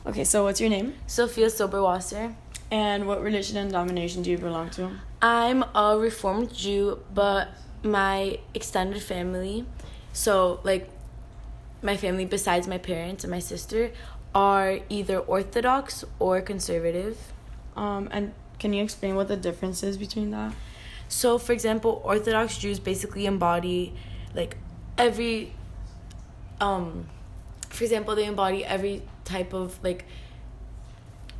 Okay, so what's your name? Sophia Soberwasser. And what religion and denomination do you belong to? I'm a Reformed Jew, but my extended family, so like my family besides my parents and my sister, are either Orthodox or conservative. And can you explain what the difference is between that? So, for example, Orthodox Jews basically embody like every, for example, they embody every type of like,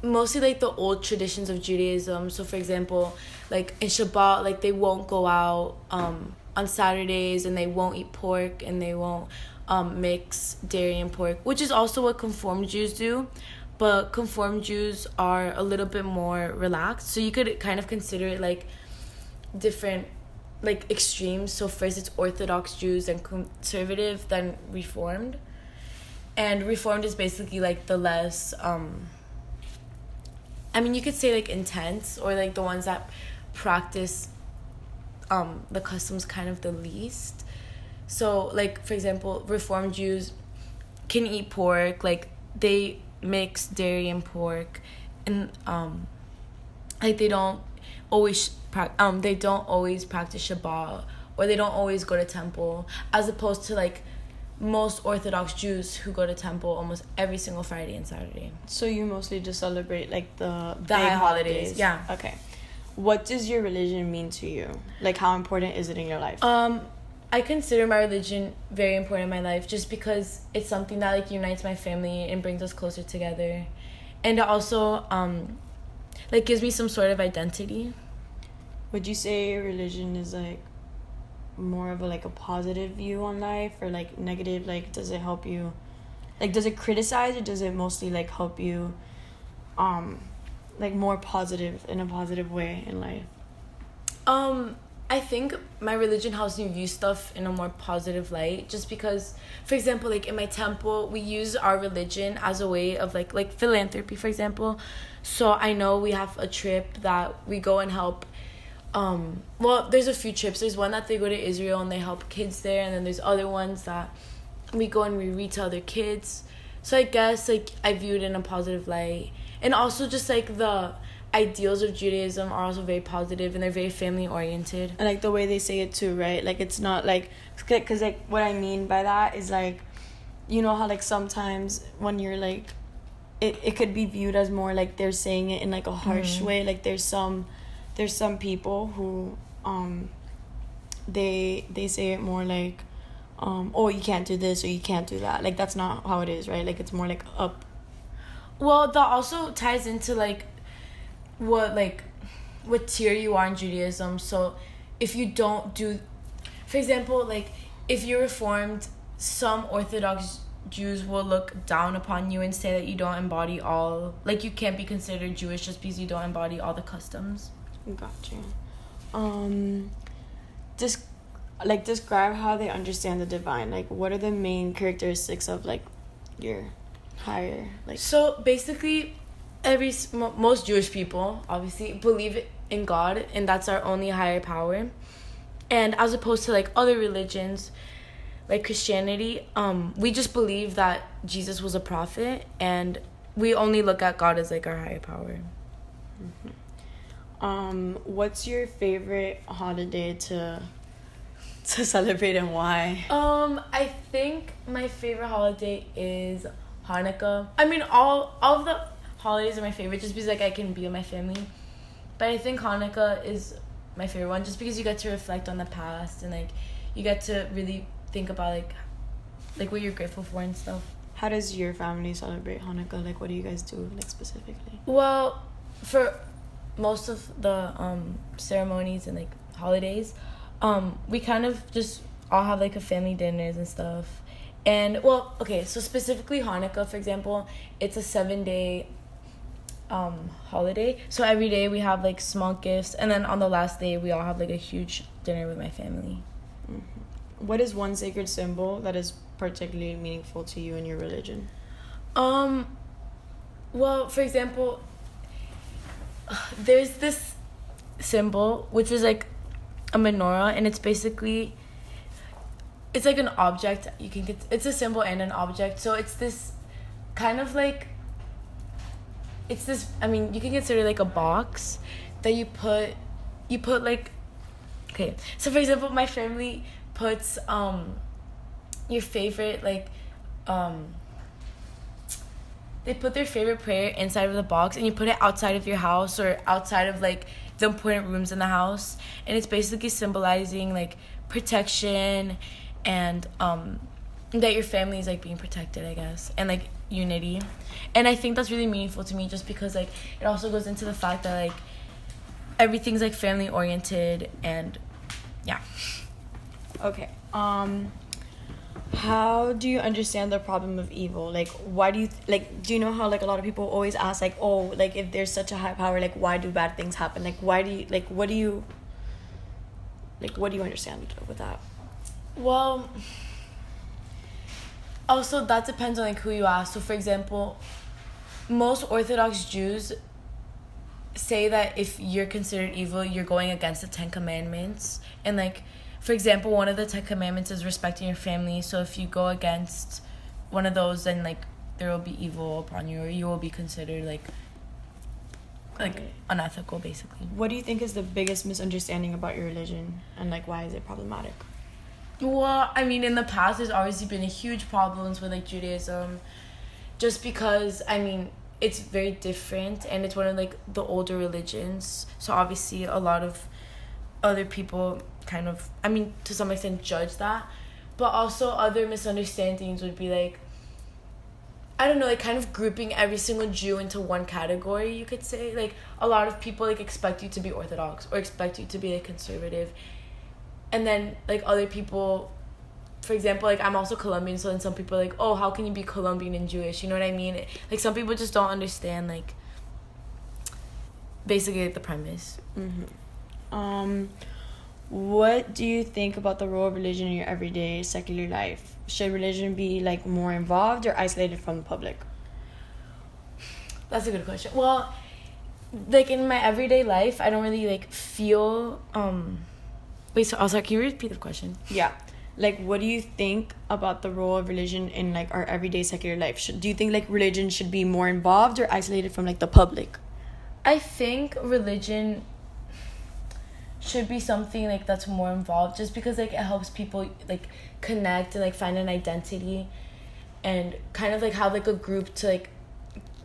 mostly like the old traditions of Judaism. So, for example, like in Shabbat, like they won't go out on Saturdays, and they won't eat pork, and they won't mix dairy and pork, which is also what Conformed Jews do. But Conformed Jews are a little bit more relaxed. So you could kind of consider it like different like extremes. So first it's Orthodox Jews, and conservative, then Reformed. And Reformed is basically like the less you could say like intense, or like the ones that practice the customs kind of the least. So like for example, Reformed Jews can eat pork, like they mix dairy and pork, and like they don't always practice Shabbat, or they don't always go to temple, as opposed to like most Orthodox Jews who go to temple almost every single Friday and Saturday. So you mostly just celebrate like the big high holidays. Yeah. Okay. What does your religion mean to you? Like, how important is it in your life? I consider my religion very important in my life, just because it's something that like unites my family and brings us closer together, and it also like gives me some sort of identity. Would you say religion is like more of a positive view on life, or like negative? Like, does it help you, like does it criticize, or does it mostly like help you like more positive, in a positive way in life? I think my religion helps me view stuff in a more positive light, just because, for example, like in my temple, we use our religion as a way of like philanthropy, for example. So I know we have a trip that we go and help. Well, there's a few trips. There's one that they go to Israel and they help kids there, and then there's other ones that we go and we read to other kids. So I guess like I view it in a positive light, and also just like the ideals of Judaism are also very positive, and they're very family oriented. And like the way they say it too, right? Like it's not like, because like what I mean by that is like, you know how like sometimes when you're like, it could be viewed as more like they're saying it in like a harsh way. Like there's some people who they say it more like oh, you can't do this or you can't do that. Like that's not how it is, right? Like it's more like up. Well, that also ties into like what tier you are in Judaism. So if you don't do, for example, like if you're Reformed, some Orthodox Jews will look down upon you and say that you don't embody all, like you can't be considered Jewish just because you don't embody all the customs. Gotcha. Describe how they understand the divine. Like, what are the main characteristics of like your higher like? So basically, most Jewish people obviously believe in God, and that's our only higher power. And as opposed to like other religions, like Christianity, we just believe that Jesus was a prophet, and we only look at God as like our higher power. What's your favorite holiday to celebrate, and why? I think my favorite holiday is Hanukkah. I mean, all of the holidays are my favorite just because like I can be with my family, but I think Hanukkah is my favorite one just because you get to reflect on the past, and like you get to really think about like what you're grateful for and stuff. How does your family celebrate Hanukkah? Like, what do you guys do like specifically? Well, for most of the ceremonies and like holidays, we kind of just all have like a family dinners and stuff. And well, okay, so specifically Hanukkah, for example, it's a 7-day holiday. So every day we have like small gifts, and then on the last day we all have like a huge dinner with my family. What is one sacred symbol that is particularly meaningful to you in your religion? Well, for example, there's this symbol which is like a menorah, and it's like an object. You can get, it's a symbol and an object. So it's this kind of like it's this, I mean, you can consider like a box that you put like, okay, so for example, my family puts your favorite like they put their favorite prayer inside of the box, and you put it outside of your house or outside of like the important rooms in the house, and it's basically symbolizing like protection and that your family is like being protected, I guess, and like unity. And I think that's really meaningful to me, just because like it also goes into the fact that like everything's like family oriented. And yeah. Okay. How do you understand the problem of evil? Like, why do you do you know how like a lot of people always ask like, oh, like if there's such a high power, like why do bad things happen? Like why do you what do you understand with that? Well, also that depends on like who you ask. So for example, most Orthodox Jews say that if you're considered evil, you're going against the 10 Commandments. And like, for example, one of the 10 Commandments is respecting your family. So if you go against one of those, then like there will be evil upon you, or you will be considered like unethical, basically. What do you think is the biggest misunderstanding about your religion, and like why is it problematic? Well, I mean, in the past, there's obviously been a huge problems with like Judaism, just because, I mean, it's very different, and it's one of like the older religions. So obviously, a lot of other people kind of, I mean, to some extent, judge that. But also, other misunderstandings would be like, I don't know, like kind of grouping every single Jew into one category, you could say. Like, a lot of people like expect you to be Orthodox or expect you to be like conservative. And then, like, other people, for example, like, I'm also Colombian, so then some people are like, oh, how can you be Colombian and Jewish? You know what I mean? Like, some people just don't understand, like, basically, like, the premise. Mm-hmm. What do you think about the role of religion in your everyday secular life? Should religion be, like, more involved or isolated from the public? That's a good question. Well, like, in my everyday life, I don't really, like, feel, Wait, so also, can you repeat the question? Yeah. Like, what do you think about the role of religion in, like, our everyday secular life? Do you think, like, religion should be more involved or isolated from, like, the public? I think religion should be something, like, that's more involved, just because, like, it helps people, like, connect and, like, find an identity and kind of, like, have, like, a group to, like,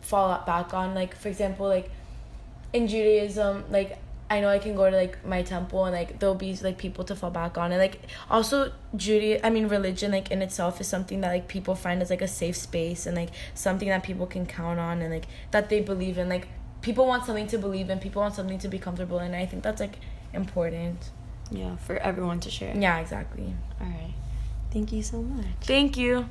fall back on. Like, for example, like, in Judaism, like, I know I can go to, like, my temple and, like, there'll be, like, people to fall back on. And, like, also religion, like, in itself is something that, like, people find as, like, a safe space and, like, something that people can count on and, like, that they believe in. Like, people want something to believe in. People want something to be comfortable in. And I think that's, like, important. Yeah, for everyone to share. Yeah, exactly. All right. Thank you so much. Thank you.